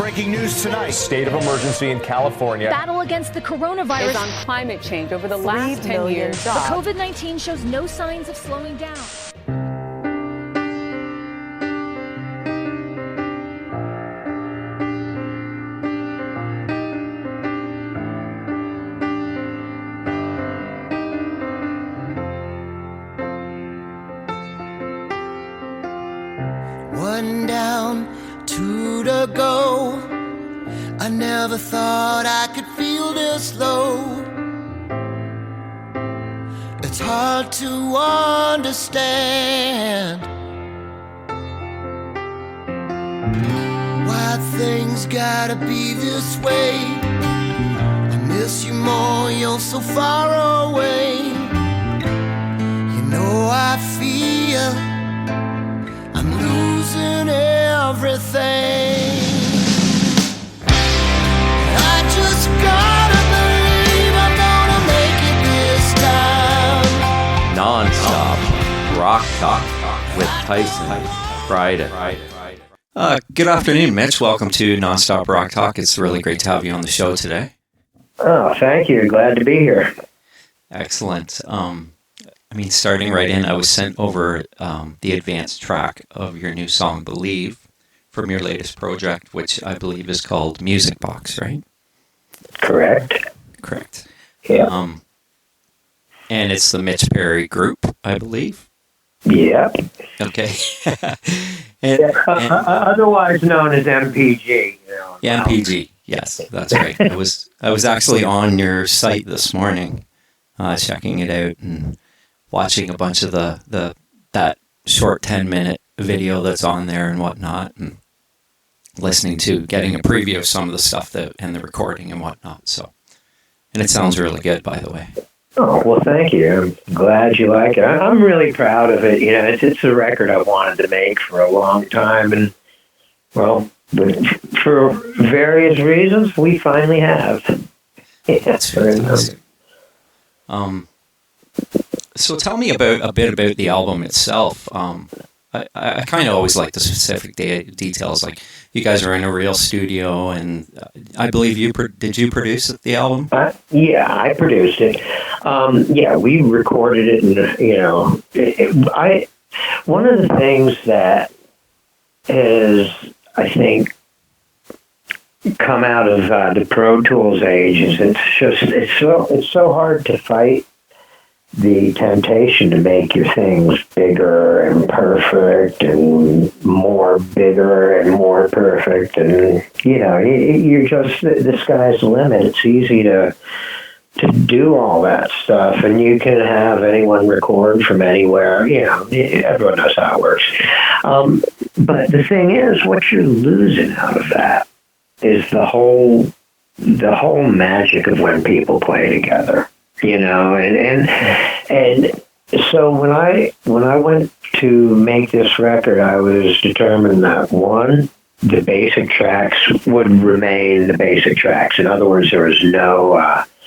breaking news tonight. State of emergency in California. Battle against the coronavirus is on climate change over the last 10 years. But COVID-19 shows no signs of slowing down. One down, two to go. I never thought I could feel this low. It's hard to understand why things gotta be this way. I miss you more, you're so far away. You know I feel I'm losing everything. I just gotta believe I'm gonna make it this time. Non-stop rock talk with Tyson Friday. Good afternoon, Mitch. Welcome to Non-Stop Rock Talk. It's really great to have you on the show today. Oh, thank you. Glad to be here. Excellent. Starting right in, I was sent over the advanced track of your new song, Believe, from your latest project, which I believe is called Music Box, right? Correct. Yeah. And it's the Mitch Perry Group, I believe? Yep. Okay. Otherwise known as MPG. Yeah, MPG. Yes, that's right. I was actually on your site this morning, checking it out and watching a bunch of that short 10-minute video that's on there and whatnot, and getting a preview of some of the stuff and the recording and whatnot. And it sounds really good, by the way. Oh, well, thank you. I'm glad you like it. I'm really proud of it. It's a record I've wanted to make for a long time, and well, for various reasons, we finally have. That's fantastic. So tell me a bit about the album itself. I kind of always like the specific details. Like, you guys are in a real studio, and I believe did you produce the album? Yeah, I produced it. We recorded it, and one of the things that is, I think, come out of the Pro Tools age is it's so hard to fight the temptation to make your things bigger and perfect and more bigger and more perfect, and you're just, the sky's the limit. It's easy to do all that stuff, and you can have anyone record from anywhere. Everyone knows how it works. But the thing is, what you're losing out of that is the whole magic of when people play together. And so when I went to make this record, I was determined that, one, the basic tracks would remain the basic tracks. In other words, there was no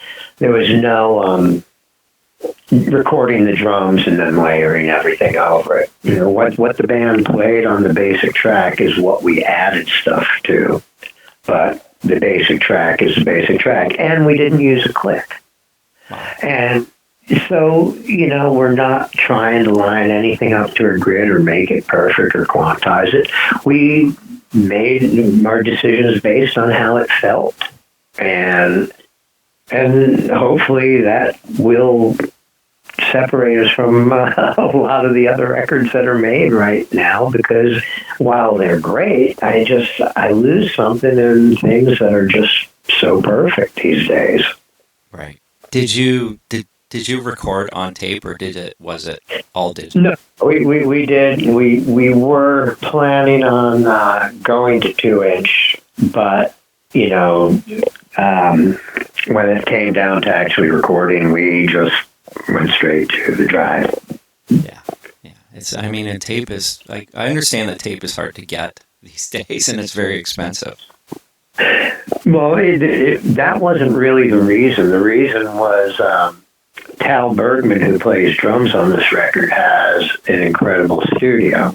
recording the drums and then layering everything over it. What the band played on the basic track is what we added stuff to, but the basic track is the basic track, and we didn't use a click. And so, we're not trying to line anything up to a grid or make it perfect or quantize it. We made our decisions based on how it felt. And hopefully that will separate us from a lot of the other records that are made right now, because while they're great, I lose something in things that are just so perfect these days. Right. Did you record on tape, or was it all digital? No, we did. We were planning on going to 2-inch, but when it came down to actually recording, we just went straight to the drive. Yeah. And tape is, I understand that tape is hard to get these days, and it's very expensive. Well, that wasn't really the reason. The reason was Tal Bergman, who plays drums on this record, has an incredible studio.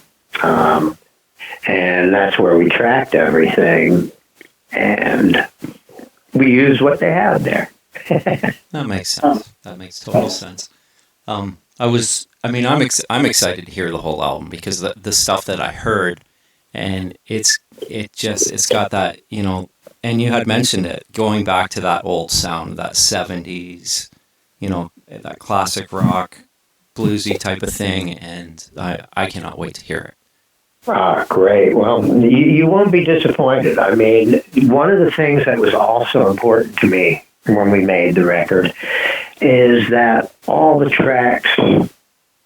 And that's where we tracked everything. and we used what they had there. That makes sense. That makes total sense. I'm excited to hear the whole album because the stuff that I heard, and it's got that, you know, and you had mentioned it, going back to that old sound, that 70s, you know, that classic rock, bluesy type of thing, and I cannot wait to hear it. Ah, great. Well, you won't be disappointed. I mean, one of the things that was also important to me when we made the record is that all the tracks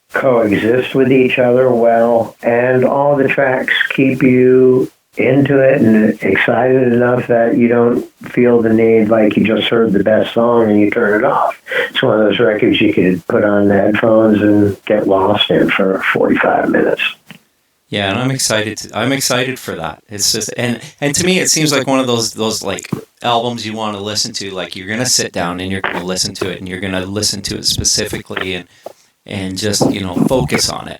coexist with each other well, and all the tracks keep you into it and excited enough that you don't feel the need like you just heard the best song and you turn it off. It's one of those records you could put on the headphones and get lost in for 45 minutes. Yeah, and I'm excited for that. It's just and to me it seems like one of those like albums you want to listen to, like you're gonna sit down and you're gonna listen to it and you're gonna listen to it specifically and just, you know, focus on it.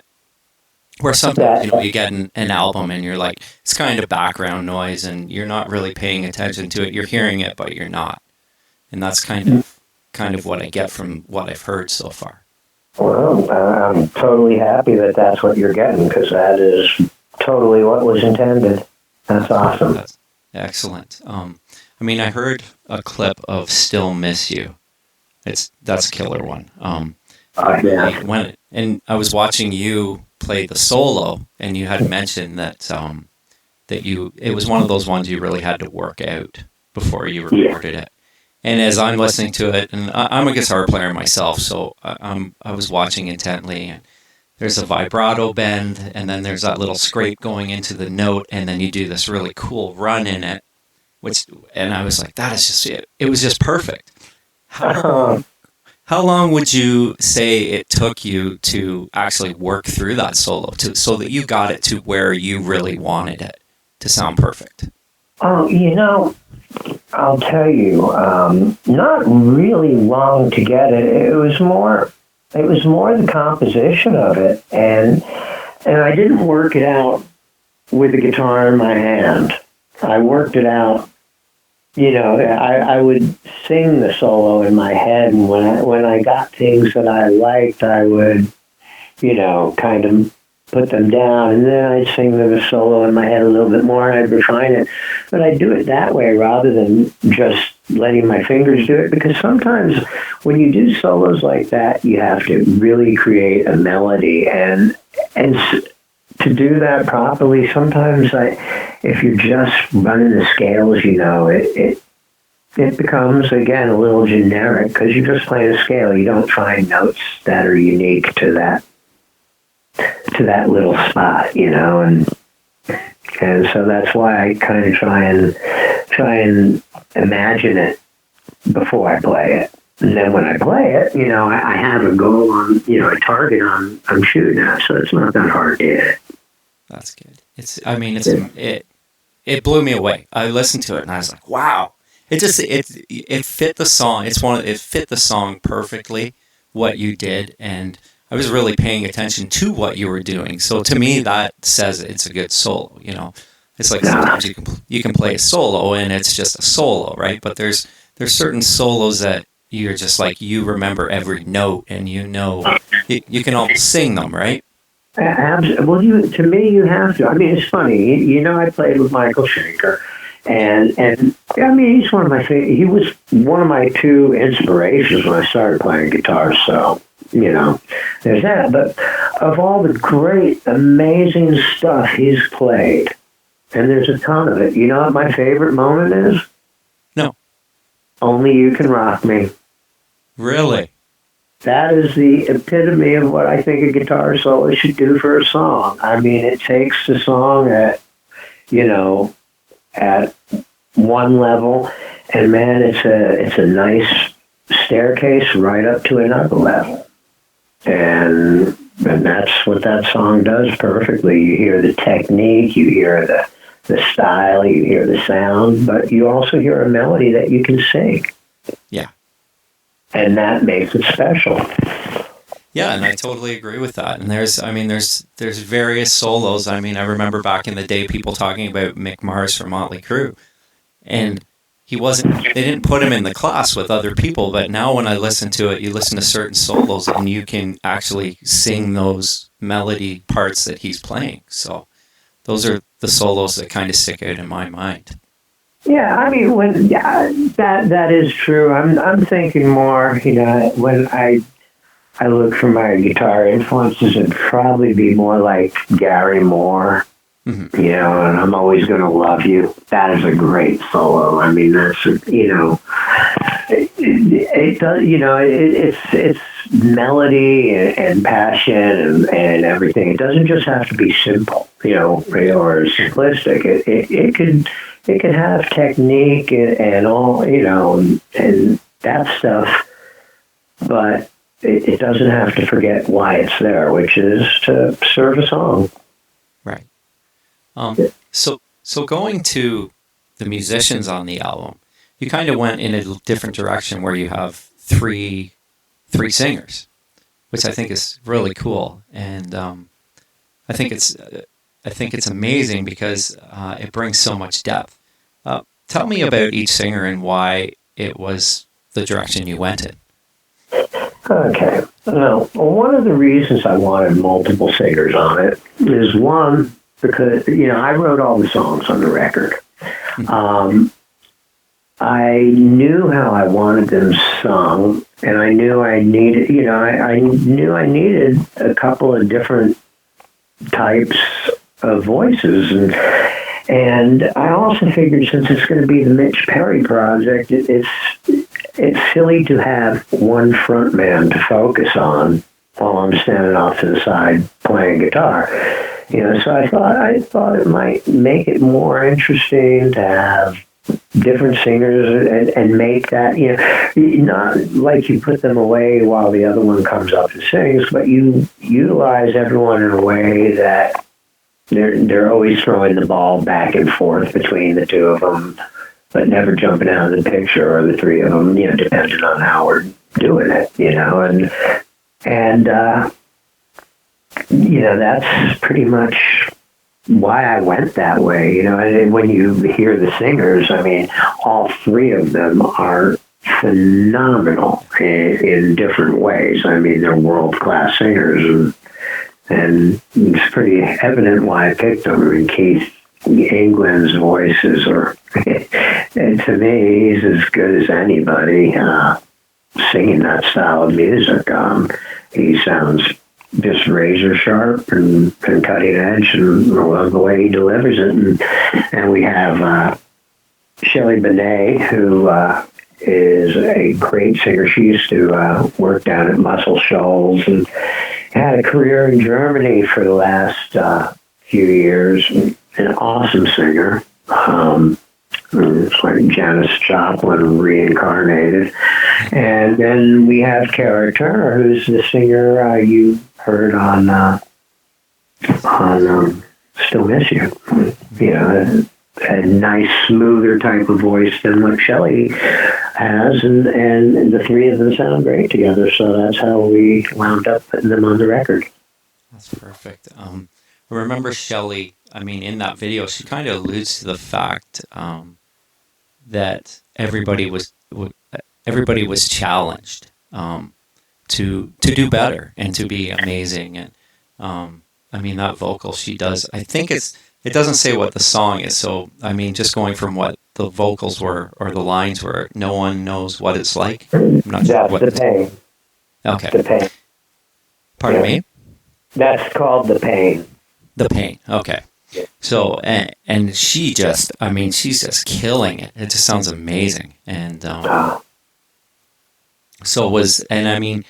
Where sometimes, you know, you get an album and you're like, it's kind of background noise and you're not really paying attention to it. You're hearing it, but you're not. And that's kind of what I get from what I've heard so far. Well, I'm totally happy that that's what you're getting, because that is totally what was intended. That's awesome. That's excellent. I mean, I heard a clip of "Still Miss You." That's a killer one. Yeah. And I was watching you play the solo, and you had mentioned that it was one of those ones you really had to work out before you recorded it. And as I'm listening to it, and I'm a guitar player myself, so I was watching intently, and there's a vibrato bend, and then there's that little scrape going into the note, and then you do this really cool run in it, and I was like, that is just it. It was just perfect. How long would you say it took you to actually work through that solo so that you got it to where you really wanted it to sound perfect? Oh, you know, I'll tell you, not really long to get it. It was more the composition of it, and I didn't work it out with the guitar in my hand. I worked it out. You know, I would sing the solo in my head, and when I got things that I liked, I would, you know, kind of put them down, and then I'd sing the solo in my head a little bit more, and I'd refine it. But I'd do it that way rather than just letting my fingers do it, because sometimes when you do solos like that, you have to really create a melody, and to do that properly, sometimes if you're just running the scales, you know, it becomes, again, a little generic, because you're just playing a scale. You don't find notes that are unique to that little spot, you know, and so that's why I kind of try and imagine it before I play it. And then when I play it, you know, I have a goal on, you know, a target I'm shooting at, so it's not that hard to hit. That's good. It blew me away. I listened to it and I was like, wow. It fit the song. It fit the song perfectly, what you did, and I was really paying attention to what you were doing. So to me, that says it's a good solo. You know, it's like sometimes you can play a solo and it's just a solo, right? But there's certain solos that you're just like, you remember every note, and you know you can almost sing them, right? Well, to me, you have to. I mean, it's funny. You know, I played with McAuley Schenker, and I mean, he was one of my two inspirations when I started playing guitar. So, you know, there's that. But of all the great, amazing stuff he's played, and there's a ton of it, you know what my favorite moment is? No. Only You Can Rock Me. Really? That is the epitome of what I think a guitar solo should do for a song. I mean, it takes the song at one level, and man, it's a nice staircase right up to another level. And that's what that song does perfectly. You hear the technique, you hear the style, you hear the sound, but you also hear a melody that you can sing. Yeah. And that makes it special. Yeah, and I totally agree with that. And there's various solos. I mean, I remember back in the day people talking about Mick Mars from Motley Crue. and they didn't put him in the class with other people, but now when I listen to it, you listen to certain solos and you can actually sing those melody parts that he's playing. So those are the solos that kind of stick out in my mind. Yeah, I mean, that is true. I'm thinking more, when I look for my guitar influences, it'd probably be more like Gary Moore. Mm-hmm. And I'm Always Gonna Love You. That is a great solo. I mean, that's, it does, it's melody and passion and everything. It doesn't just have to be simple, or simplistic. It can have technique and all, and that stuff, but it doesn't have to forget why it's there, which is to serve a song. Right. So going to the musicians on the album, you kind of went in a different direction where you have three singers, which I think is really cool, and I think it's amazing because it brings so much depth. Tell me about each singer and why it was the direction you went in. Okay. Well, one of the reasons I wanted multiple singers on it is one, because, I wrote all the songs on the record. I knew how I wanted them sung, and I knew I needed, I knew I needed a couple of different types of voices, and I also figured since it's going to be the Mitch Perry project, it's silly to have one front man to focus on while I'm standing off to the side playing guitar. So I thought it might make it more interesting to have different singers and make that, not like you put them away while the other one comes up and sings, but you utilize everyone in a way that they're always throwing the ball back and forth between the two of them, but never jumping out of the picture, or the three of them, depending on how we're doing it, and that's pretty much why I went that way, and when you hear the singers, I mean, all three of them are phenomenal in different ways. I mean, they're world-class singers, and it's pretty evident why I picked them. I mean, Keith England's voices and to me, he's as good as anybody singing that style of music. He sounds just razor sharp and cutting edge, and I love the way he delivers it. And we have Shelley Benet, who is a great singer. She used to work down at Muscle Shoals and had a career in Germany for the last few years. An awesome singer. It's like Janis Joplin reincarnated. And then we have Cara Turner, who's the singer you heard on Still Miss You. A nice, smoother type of voice than what Shelley has, and the three of them sound great together, so that's how we wound up putting them on the record. That's perfect. I remember Shelley, I mean, in that video, she kind of alludes to the fact that everybody was challenged to do better and to be amazing. And I mean, that vocal she does, I think it doesn't say what the song is. So, I mean, just going from what the vocals were or the lines were, no one knows what it's like. I'm not sure what The Pain. Okay. The Pain. Pardon me? That's called The Pain. The Pain. Okay. So, and she just, I mean, she's just killing it. It just sounds amazing. And and I mean,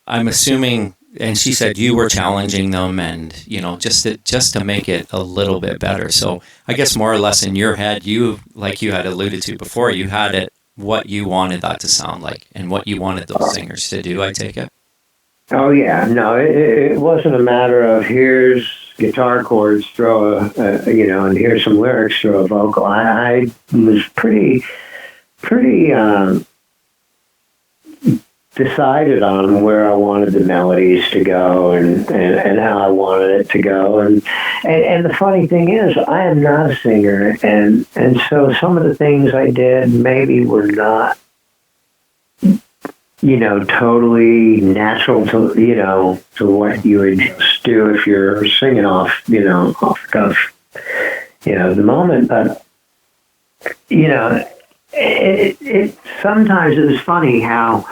I'm assuming, and she said you were challenging them and, just to make it a little bit better. So I guess more or less in your head, like you had alluded to before, you had it, what you wanted that to sound like and what you wanted those singers to do, I take it? Oh, yeah. No, it wasn't a matter of here's guitar chords, throw and here's some lyrics, throw a vocal. I was pretty decided on where I wanted the melodies to go and how I wanted it to go. And the funny thing is, I am not a singer, and so some of the things I did maybe were not, totally natural to, to what you would just do if you're singing off the cuff, the moment. But, it sometimes it was funny how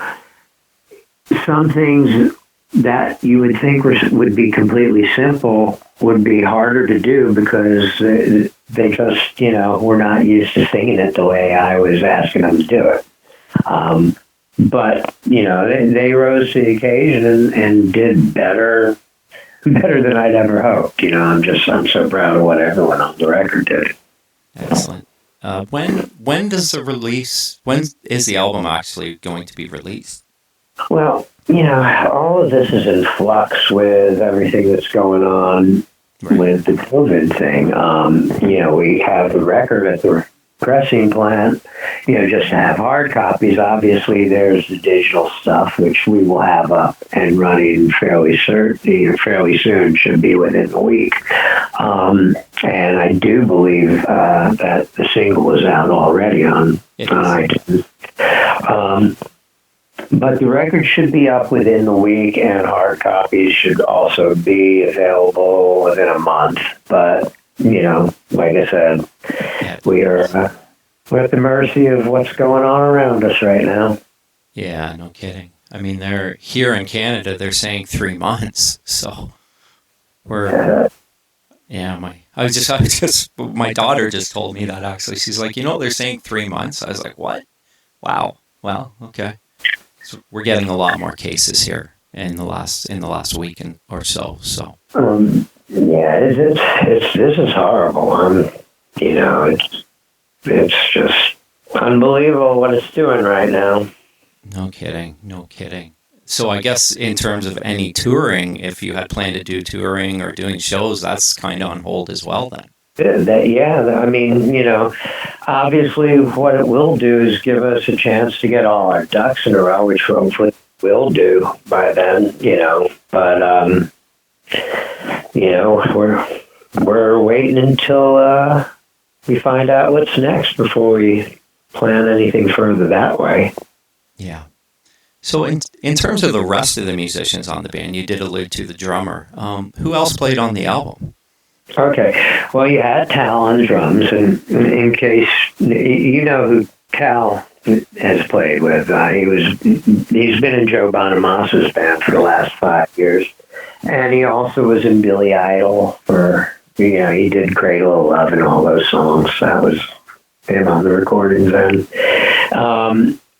some things that you would think would be completely simple would be harder to do because they just, were not used to singing it the way I was asking them to do it. But, they rose to the occasion and did better than I'd ever hoped. I'm so proud of what everyone on the record did. Excellent. When is the album actually going to be released? Well, all of this is in flux with everything that's going on with the COVID thing. We have the record at the pressing plant, just to have hard copies. Obviously, there's the digital stuff, which we will have up and running fairly soon, should be within a week. And I do believe that the single is out already on iTunes. But the record should be up within the week, and hard copies should also be available within a month. But, like I said, we're at the mercy of what's going on around us right now. Yeah, no kidding. I mean, they're here in Canada, they're saying 3 months. So we're, my daughter just told me that actually. She's like, they're saying 3 months. I was like, what? Wow. Well, okay. So we're getting a lot more cases here in the last week or so. So this is horrible. It's just unbelievable what it's doing right now. No kidding. So I guess in terms of any touring, if you had planned to do touring or doing shows, that's kind of on hold as well then. I mean, obviously what it will do is give us a chance to get all our ducks in a row, which hopefully we'll do by then, But, we're waiting until we find out what's next before we plan anything further that way. Yeah. So in terms of the rest of the musicians on the band, you did allude to the drummer. Who else played on the album? Okay. Well, you had Tal on drums, and in case you know who Tal has played with, he's been in Joe Bonamassa's band for the last 5 years, and he also was in Billy Idol for, he did Cradle of Love and all those songs. That was him on the recordings then.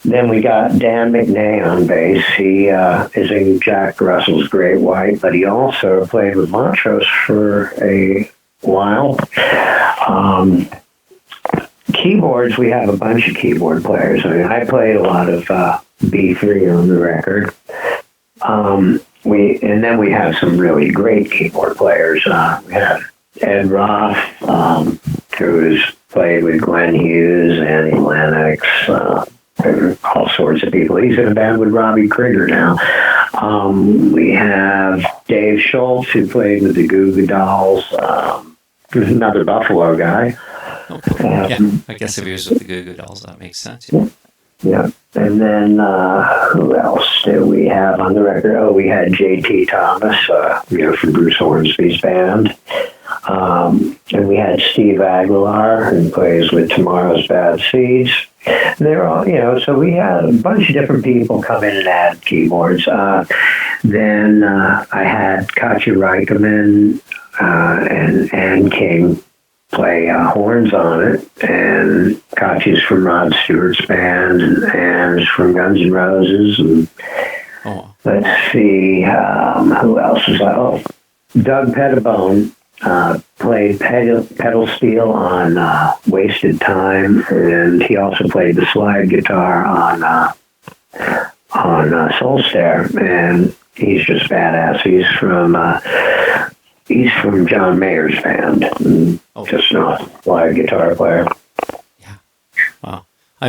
Then we got Dan McNay on bass. He is in Jack Russell's Great White, but he also played with Montrose for a while. Keyboards, we have a bunch of keyboard players. I mean, I played a lot of B3 on the record. And then we have some really great keyboard players. We have Ed Roth, who's played with Glenn Hughes, Annie Lennox, and all sorts of people. He's in a band with Robbie Krieger now. We have Dave Schultz, who played with the Goo Goo Dolls. Who's another Buffalo guy. I guess if he was with the Goo Goo Dolls, that makes sense. Yeah. And then who else did we have on the record? Oh, we had J.T. Thomas, from Bruce Hornsby's band. And we had Steve Aguilar, who plays with Tomorrow's Bad Seeds. And they're all, so we had a bunch of different people come in and add keyboards. Then I had Katja Reikeman and Ann King play horns on it. And Katja's from Rod Stewart's band, and Ann's from Guns N' Roses. And let's see, who else was that? Oh, Doug Pettibone played pedal steel on Wasted Time, and he also played the slide guitar on Soul Stare, and he's just badass. He's from John Mayer's band, just not a slide guitar player. Yeah. Wow. I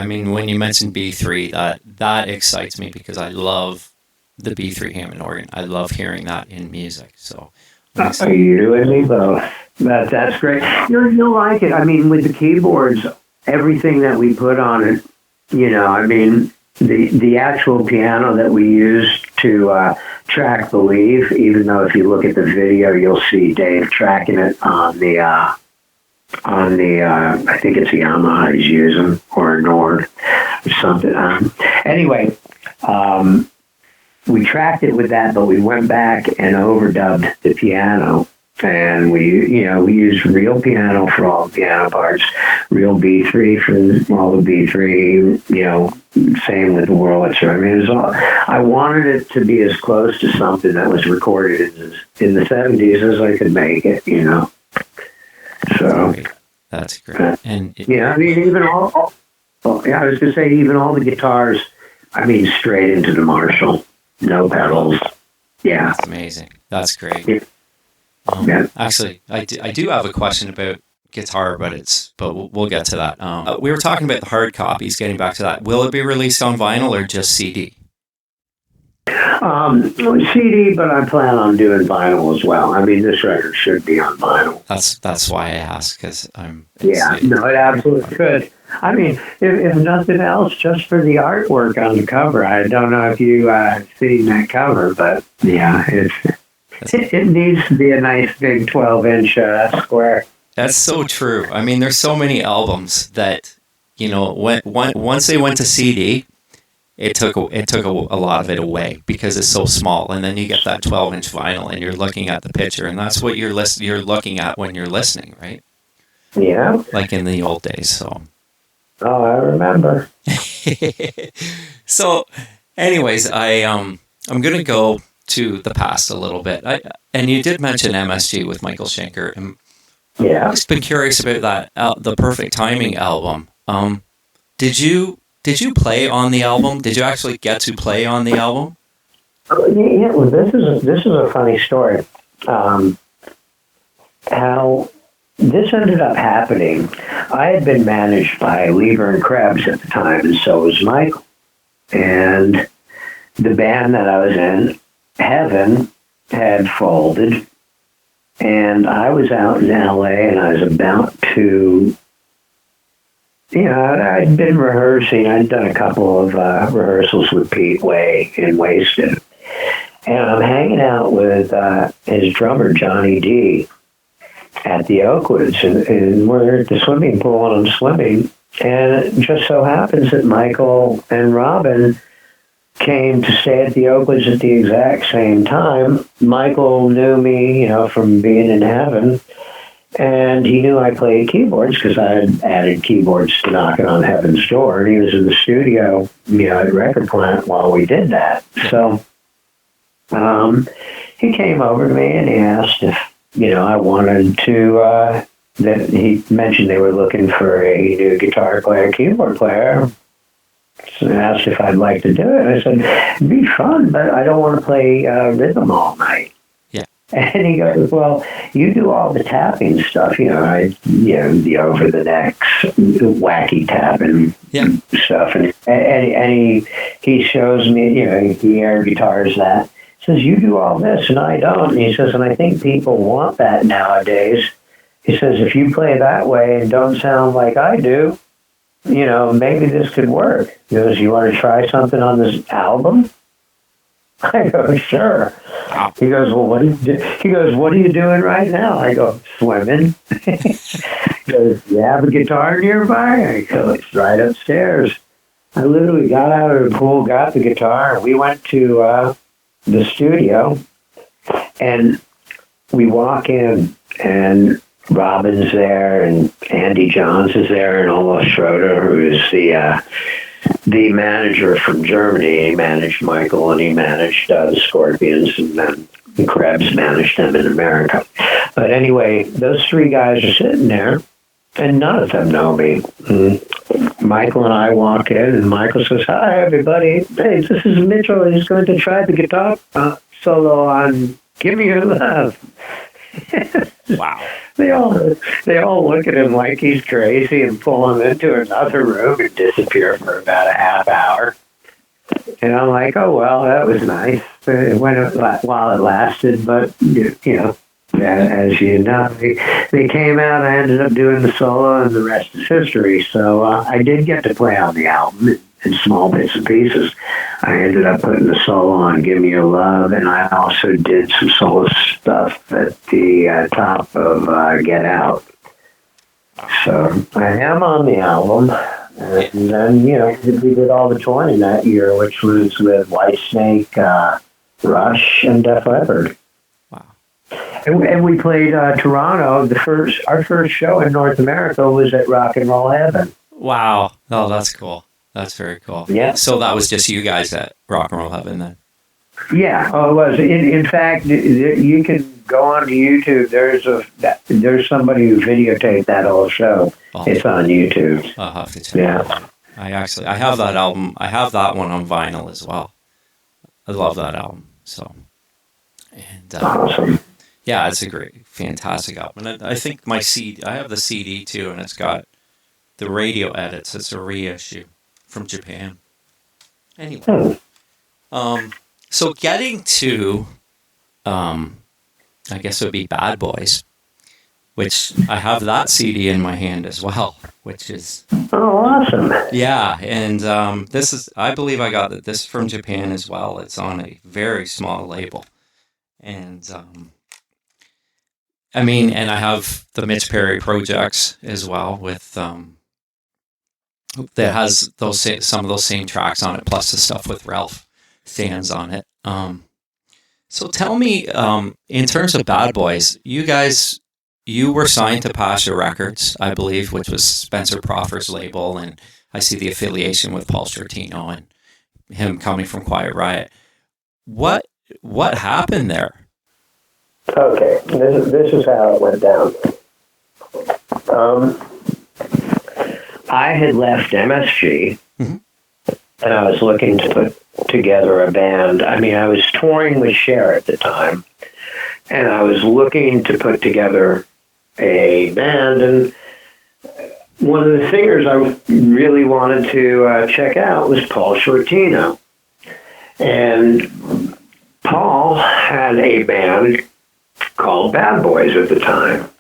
mean, when you mentioned B3, that excites me because I love the B3 Hammond organ. I love hearing that in music. So, You and me both. That's great. You'll like it. I mean, with the keyboards, everything that we put on it, I mean, the actual piano that we used to track Believe, even though if you look at the video, you'll see Dave tracking it on the I think it's a Yamaha he's using, or a Nord or something. Anyway, we tracked it with that, but we went back and overdubbed the piano, and we used real piano for all the piano parts, real B3 for all the B3, same with the Wurlitzer. I mean, I wanted it to be as close to something that was recorded in the 70s as I could make it, So that's great. And I mean, even I was going to say, even all the guitars, I mean, straight into the Marshall. No pedals. Yeah. That's amazing. That's great. Yeah. Actually, I do have a question about guitar, but we'll get to that. We were talking about the hard copies, getting back to that. Will it be released on vinyl or just CD? CD, but I plan on doing vinyl as well. I mean, this record should be on vinyl. That's why I asked, because I'm... Yeah, no, it absolutely could. I mean, if nothing else, just for the artwork on the cover. I don't know if you seen that cover, but yeah, it needs to be a nice big 12-inch square. That's so true. I mean, there's so many albums that, once they went to CD, it took a lot of it away because it's so small, and then you get that 12-inch vinyl, and you're looking at the picture, and that's what you're looking at when you're listening, right? Yeah. Like in the old days, so... Oh, I remember. So, anyways, I'm going to go to the past a little bit. And you did mention MSG with McAuley Schenker. And yeah. I've just been curious about that, the Perfect Timing album. Did you play on the album? Did you actually get to play on the album? Yeah, well, this is a funny story. How this ended up happening. I had been managed by Lieber and Krebs at the time, and so was Michael. And the band that I was in, Heaven, had folded, and I was out in LA, and I was about to, I'd been rehearsing. I'd done a couple of rehearsals with Pete Way in Wasted, and I'm hanging out with his drummer, Johnny D, at the Oakwoods, and we're at the swimming pool, and I'm swimming, and it just so happens that Michael and Robin came to stay at the Oakwoods at the exact same time. Michael knew me, from being in Heaven, and he knew I played keyboards because I had added keyboards to Knocking on Heaven's Door, and he was in the studio, at Record Plant while we did that. So he came over to me and he asked if, I wanted to, that he mentioned they were looking for a new guitar player, keyboard player. So I asked if I'd like to do it. I said, it'd be fun, but I don't want to play rhythm all night. Yeah. And he goes, well, you do all the tapping stuff, the over the necks, wacky tapping stuff. And he shows me, he air guitars that. Says, you do all this and I don't. And he says, and I think people want that nowadays. He says, if you play that way and don't sound like I do, maybe this could work. He goes, you want to try something on this album? I go, sure. Wow. He goes, well, what are you doing right now? I go, swimming. He goes, you have a guitar nearby? I go, it's right upstairs. I literally got out of the pool, got the guitar, and we went to the studio, and we walk in, and Robin's there, and Andy Johns is there, and Olaf Schroeder, who is the manager from Germany. He managed Michael, and he managed the Scorpions, and then Krebs managed them in America. But anyway, those three guys are sitting there, and none of them know me. Michael and I walk in, and Michael says, hi, everybody. Hey, this is Mitchell. He's going to try the guitar solo on Give Me Your Love. Wow. They all look at him like he's crazy and pull him into another room and disappear for about a half hour. And I'm like, oh, well, that was nice. It went while it lasted, but, you know, as you know, they came out, I ended up doing the solo, and the rest is history. So I did get to play on the album in small bits and pieces. I ended up putting the solo on Give Me Your Love, and I also did some solo stuff at the top of Get Out. So I am on the album. And then, you know, we did all the touring that year, which was with Whitesnake, Rush, and Def Leppard. Wow. And we played Toronto. Our first show in North America was at Rock and Roll Heaven. Wow. Oh, that's cool. That's very cool. Yeah. So that was just you guys at Rock and Roll Heaven then? Yeah. Oh, it was. In fact, you can go onto YouTube. There's somebody who videotaped that whole show. Oh. It's on YouTube. I'll have to check it out. I have that album. I have that one on vinyl as well. I love that album. So, and awesome. Yeah, it's a great, fantastic album. And I think I have the CD too, and it's got the radio edits. It's a reissue from Japan. Anyway, so getting to, I guess it would be Badd Boyz, which I have that CD in my hand as well, which is... Oh, awesome. Yeah, and I believe I got this from Japan as well. It's on a very small label. And, and I have the Mitch Perry projects as well with, that has some of those same tracks on it, plus the stuff with Ralph fans on it. So tell me, in terms of Badd Boyz, you were signed to Pasha Records, I believe, which was Spencer Proffer's label, and I see the affiliation with Paul Shortino and him coming from Quiet Riot. What happened there? Okay, this is how it went down. I had left MSG, and I was looking to put together a band. I mean, I was touring with Cher at the time, and I was looking to put together a band, and one of the singers I really wanted to check out was Paul Shortino. And Paul had a band called Badd Boyz at the time.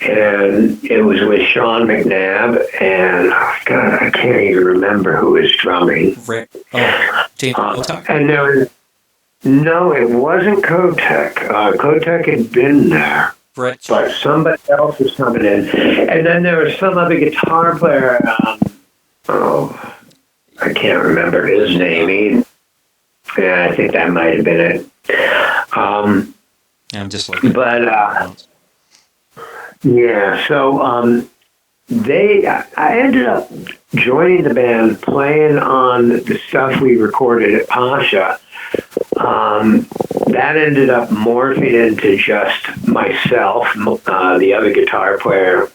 And it was with Sean McNabb, and God, I can't even remember who was drumming. James Kotek? And no, it wasn't Kotek. Kotek had been there, but somebody else was coming in. And then there was some other guitar player. I can't remember his name. Yeah, I think that might have been it. I'm just looking. But yeah, so I ended up joining the band, playing on the stuff we recorded at Pasha. That ended up morphing into just myself. The other guitar player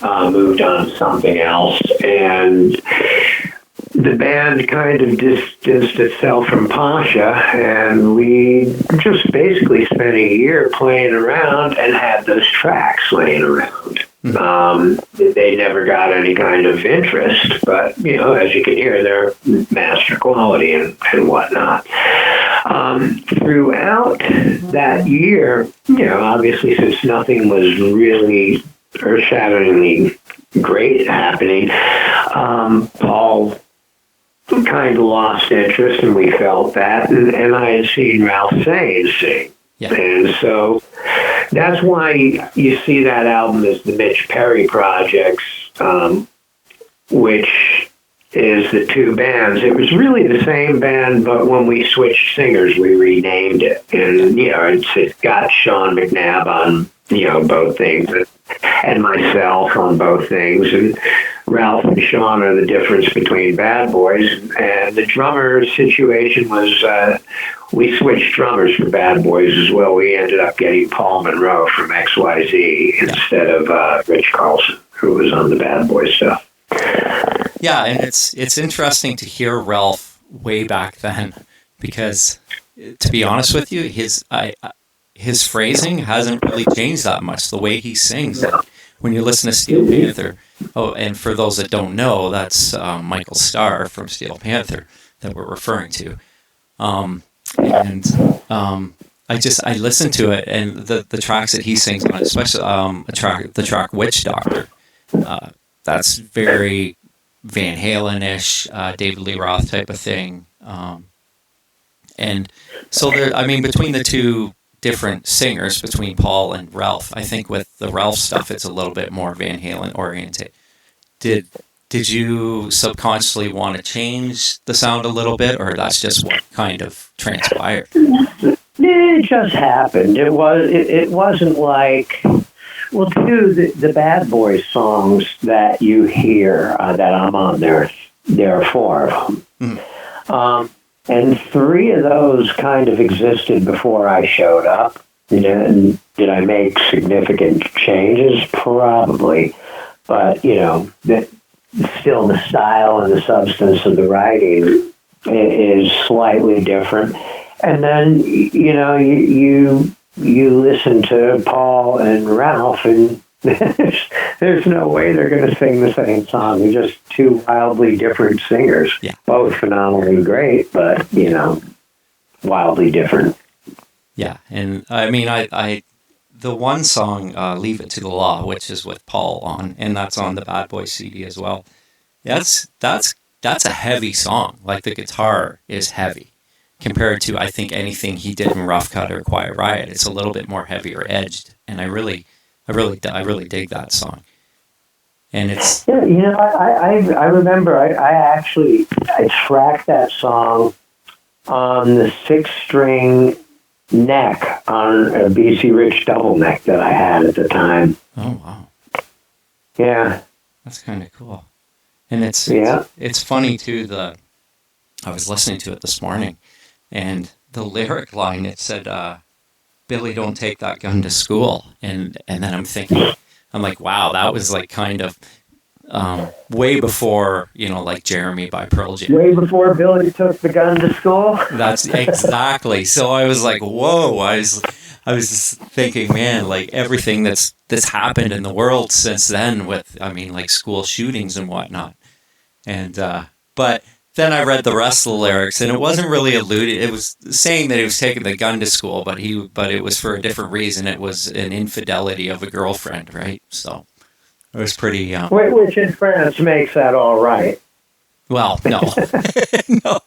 moved on to something else, and the band kind of distanced itself from Pasha, and we just basically spent a year playing around and had those tracks laying around. They never got any kind of interest, but, you know, as you can hear, they're master quality and whatnot. Throughout that year, you know, obviously since nothing was really earth-shatteringly great happening, Paul kind of lost interest, and we felt that, and I had seen Ralph Sain sing. Yeah. And so that's why you see that album as the Mitch Perry Projects, which is the two bands. It was really the same band, but when we switched singers, we renamed it. And, you know, it's got Sean McNabb on, you know, both things, and myself on both things. And Ralph and Sean are the difference between Badd Boyz. And the drummer situation was, we switched drummers for Badd Boyz as well. We ended up getting Paul Monroe from XYZ instead of Rich Carlson, who was on the Badd Boyz stuff. Yeah, and it's interesting to hear Ralph way back then, because to be honest with you, his phrasing hasn't really changed that much. The way he sings, like, when you listen to Steel Panther. Oh, and for those that don't know, that's Michael Starr from Steel Panther that we're referring to. I listened to it, and the tracks that he sings on, especially the track "Witch Doctor," that's very Van Halen-ish, David Lee Roth type of thing. And so there, I mean, between the two different singers, between Paul and Ralph, I think with the Ralph stuff, it's a little bit more Van Halen oriented. Did you subconsciously want to change the sound a little bit, or that's just what kind of transpired? It just happened. It wasn't like, well, too, the Badd Boyz songs that you hear that I'm on there are 4 of them. And 3 of those kind of existed before I showed up. And did I make significant changes? Probably. But, still the style and the substance of the writing is slightly different. And then, you listen to Paul and Ralph, and there's no way they're going to sing the same song. They're just 2 wildly different singers. Yeah. Both phenomenally great, but, wildly different. Yeah, and I mean, I the one song, "Leave It to the Law," which is with Paul on, and that's on the Badd Boyz CD as well. That's a heavy song. Like, the guitar is heavy compared to, I think, anything he did in Rough Cut or Quiet Riot. It's a little bit more heavier edged, and I really dig that song. And it's I remember I tracked that song on the 6-string neck on a BC Rich double neck that I had at the time. Oh wow! Yeah, that's kind of cool. And it's funny too. I was listening to it this morning, and the lyric line, it said, "Billy, don't take that gun to school," and then I'm like, wow, that was like kind of way before, like Jeremy by Pearl Jam. Way before Billy took the gun to school. That's exactly. So I was like, whoa. I was just thinking, man, like everything that's happened in the world since then with, like school shootings and whatnot. And but then I read the rest of the lyrics, and it wasn't really alluded. It was saying that he was taking the gun to school, but it was for a different reason. It was an infidelity of a girlfriend, right? So it was pretty. Which in France makes that all right. Well, no, no.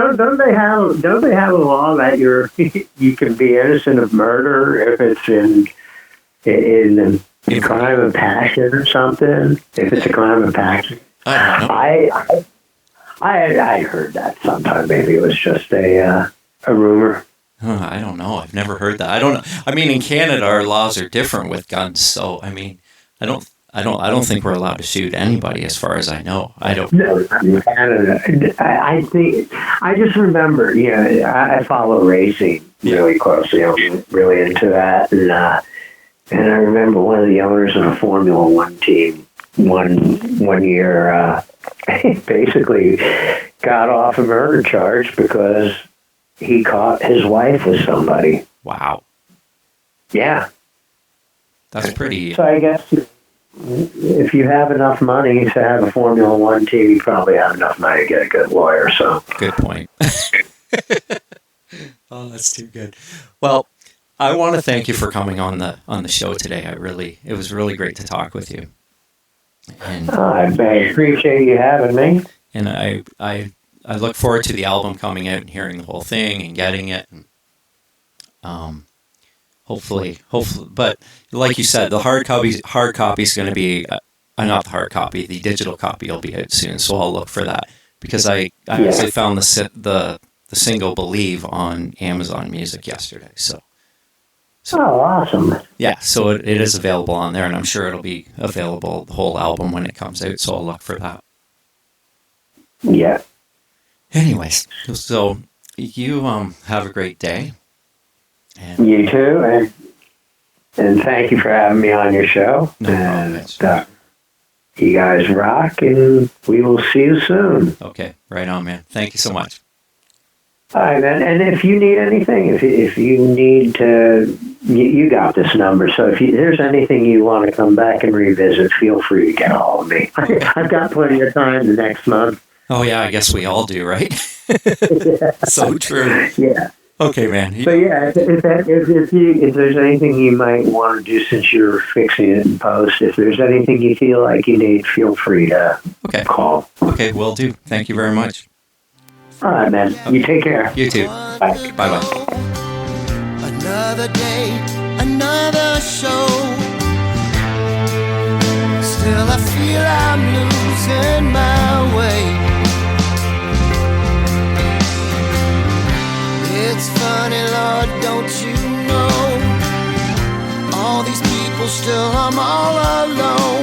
Don't they have a law that you can be innocent of murder if it's in crime of passion or something? If it's a crime of passion. I don't know. I heard that sometime. Maybe it was just a rumor. I don't know. I've never heard that. I don't know. I mean, in Canada, our laws are different with guns. So, I mean, I don't think we're allowed to shoot anybody, as far as I know. I don't. No, in Canada. I think I just remember. I follow racing really closely. I'm really into that, and I remember one of the owners of a Formula One team. One year, basically got off a murder charge because he caught his wife with somebody. Wow. Yeah. That's pretty. So I guess if you have enough money to have a Formula One team, you probably have enough money to get a good lawyer. So good point. Oh, that's too good. Well, I want to thank you for coming on the show today. It was really great to talk with you. And I appreciate you having me. And I look forward to the album coming out and hearing the whole thing and getting it. And, hopefully, but like you said, the hard copy is going to be not the hard copy. The digital copy will be out soon, so I'll look for that because I actually found the single "Believe" on Amazon Music yesterday. So oh, awesome. Yeah, so it is available on there, and I'm sure it'll be available, the whole album, when it comes out, so I'll look for that. Yeah. Anyways, so you have a great day. And you too, and thank you for having me on your show. No problem. You guys rock, and we will see you soon. Okay, right on, man. Thank you so much. All right, man. And if you need anything, if you need to, you got this number. So if there's anything you want to come back and revisit, feel free to get a hold of me. I've got plenty of time the next month. Oh yeah, I guess we all do, right? So true. Yeah. Okay, man. So yeah, if there's anything you might want to do since you're fixing it in post, if there's anything you feel like you need, feel free to call. Okay, will do. Thank you very much. All right, man. You take care. You too. Bye. Bye-bye. Another day, another show. Still I feel I'm losing my way. It's funny, Lord, don't you know? All these people still, I'm all alone.